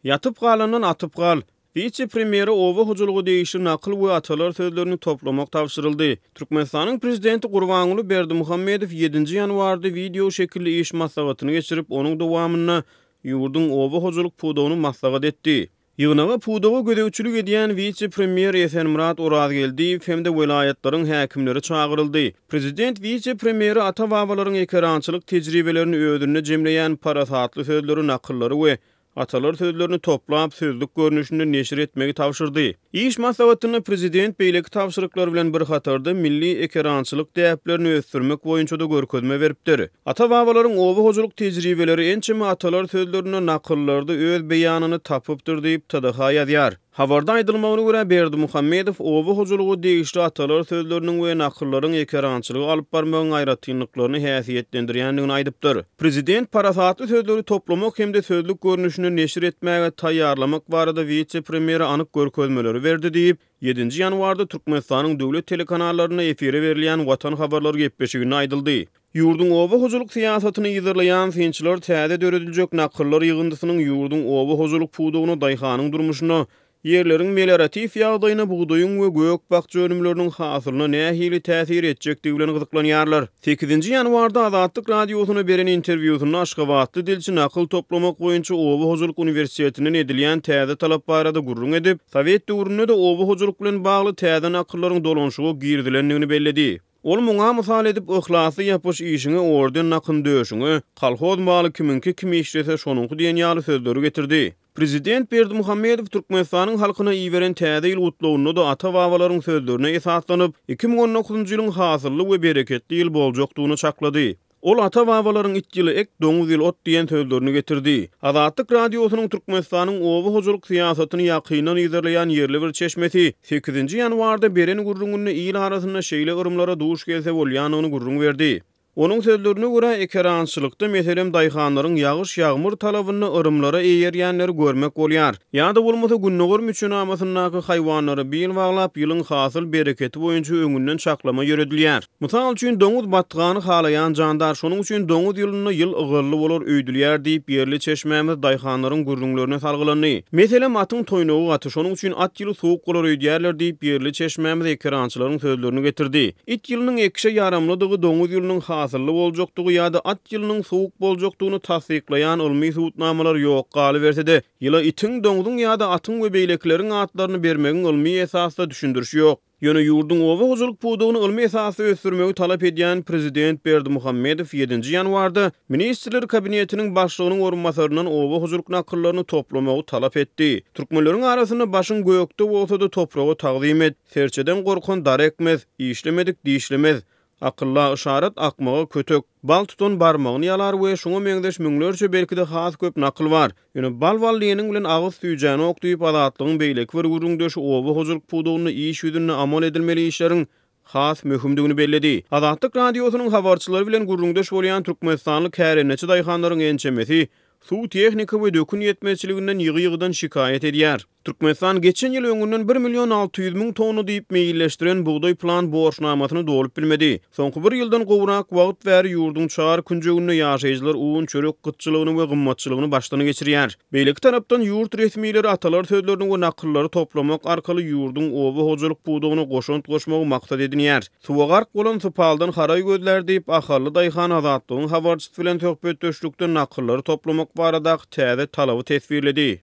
Yatıp galandan atıp gal. Vice-premieri owa hujulgy değişir nakıl we atalar sözlerini toplamak tavşyryldy. Türkmenistanyň prezidenti Gurbanuly Berdimuhammedow 7-nji ýanwarda video şekilli iş maslahatyny geçirip onuň dowamyna ýurdun owa hujuluk pudugyny maslahat etdi. Ýygnaga pudugy gödäwçilik edýän vice-premier Esenmurat Orazgeldiýew hem-de welaýatlaryň häkimleri çagyryldy. Prezident vice-premieri ata-babalaryň ekrançylyk tejribelerini öýdürine jemleýän parasatly sözleri nakyllary we atalar sözlerini toplap sözlük görnüşünde neşir etmegi tavşyrdy. İş maslahatyny prezident beýleki tavşyryklar bilen bir hatarda milli ekrançylyk däplerini ösdürmek boýunça da görkezme beripdir. Ata-babalaryň owa hojuluk tejribeleri ençeme atalar sözlerini nakyllarda öz beýanyny tapypdyr diýip TDH ýazýar. Habarda aýdylmagyna görä Berdimuhammedow owa hojulugy degişli atalar sözleriniň we nakyllaryň ekrançylygy alyp barmagyň aýratynlyklaryny häsiýetlendirýändigini aýdypdyr. Prezident parasatly sözleri toplamak hem-de sözlük görnüşini neşir etmäge taýýarlamak barada vice-premieri anyk görkezmeleri berdi diýip 7-nji ýanwarda Türkmenistanyň döwlet telekanallaryna efire berilýän Watan habarlary gepleşiginde aýdyldy. Ýurdun owa hojuluk siýasatyny ýyzyrlaýan finçiler täze dörediljek nakyllar ýygyndysynyň ýurdun owa hojuluk pudugyny daýhanyň durmuşyna yerleriň meliorativ ýagdaýyna buğdaýyň we gök bakça önümleriniň hasylyna nähili täsir etjekdigi bilen gyzyklanýarlar. 8-nji ýanwarda Azatlyk radiosyna beren interwýusynda Aşgabatly dilçi nakyl toplamak boýunça owa hojuluk universitetinden edilýän täze talap barada gurrun edip, Sowet döwründe de owa hojuluk bilen bagly täze nakyllaryň dolanşygy girdilendigini belledi. Ol muňa mysal edip ihlasy ýapyş işiňe orden nakyn döşüňe, kolhoz maly kiminki kim işlese şonuňky diýen ýaly sözleri getirdi. Prezident Berdimuhammedow Türkmenistanyň halkyna iýeren täze ýyl gutlawyny da ata-babalaryň sözlerine esaslanyp 2019-njy ýylyň hasyrly we bereketli ýyl boljakdygyny çaklady. Ol ata-babalaryň itjili ek doňuz ýyl ot diýen sözlerini getirdi. Azatlyk radiosynyň Türkmenistanyň owa hojuluk siýasatyny ýakynan ýyzyrlaýan ýerli bir çeşmeti 8-nji ýanwarda beren gurrungyny ýyl arasynda şeýle ırımlara duş gelse bolýanyny gurrun berdi. Onun sözlerine göre ekrançylykda meselem daýhanlaryň ýagyş ýagmyr talabyny ırımlara eýerýänleri görmek bolýar. Ýa-da bolmasa günnäger müçünamasynaky haýwanlary bil baglap ýylyň hasyl bereketi boýunça öňünden çaklama ýöredilýär. Mysal üçin doňuz batgany halaýan jandar şonuň üçin doňuz ýylyny ýyl ygyrly bolar öýdülýär diýip ýerli çeşmämiz daýhanlaryň gurrunlaryna salgylany. Meselem atyň toýnagy aty şonuň üçin at ýyly soğuk bolar öýdýärler diýip ýerli çeşmämiz ekrançylaryň sözlerini getirdi. It ýylynyň ekşe ýaramlydygy doňuz ýylynyň hasyrly boljakdygy ýa-da at ýylynyň soğuk boljakdygyny tasdiklaýan ilmi subutnamalar ýok galy bersede, ýyla itiň, doňuzyň ýa-da atyň we beýlekleriň atlaryny bermegiň ilmi esasda düşündürüş ýok. Ýöne ýurdun owa hojuluk pudugyny ilmi esasda ösdürmegi talap edýän prezident Berdimuhammedow 7-nji ýanwarda ministrler kabinetiniň başlygynyň orunmasaryndan owa hojuluk nakyllaryny toplamagy talap etdi. Türkmenleriň arasynda başyň göýekde bolsa-da topragy tagdim et, serçeden gorkan dar ekmez, işlemedik diýişlemez. Akylla işaret akmagy kötök, bal tutun barmagyny ýalar we şoňa meňdeş müňlerçe belki-de has köp nakyl bar. Ýöne balwallygynyň bilen agyz süýjäni okduýup azatlygyň beýleki bir gurrundeşi owa hojuluk pudugyny iş ýüzünde amal edilmeli işleriň has möhümdigini belledi. Azatlyk radiosynyň habarçylary bilen gurrundeş bolýan Türkmenistanlyk häreneçi daýhanlaryň ençemesi suw tehnika we dökün ýetmezçiliginden ýygy-ýygydan şikayet edýär. Türkmenistan geçen ýyl öňünden 1.600.000 tonu diýip meýilleşdiren buğday plan borçnamasyny dolup bilmedi. Soňky bir ýyldan gowrak wagt bäri ýurdun çar künjeginde ýaşaýjylar uwun çörek gytçylygyny we gymmatçylygyny başlany geçirýär. Beýleki tarapdan ýurt resmiýetleri atalar sözlerini we nakyllary toplamak arkaly ýurdun owa hojuluk pudugyny goşunt goşmagy maksat edinýär. Suwa gark bolan sypaldan haray gözler diýip ahally daýhan azatlygyň habarçysy bilen töhbet döşlükden nakyllary toplamak barada täze talaby tesbirledi.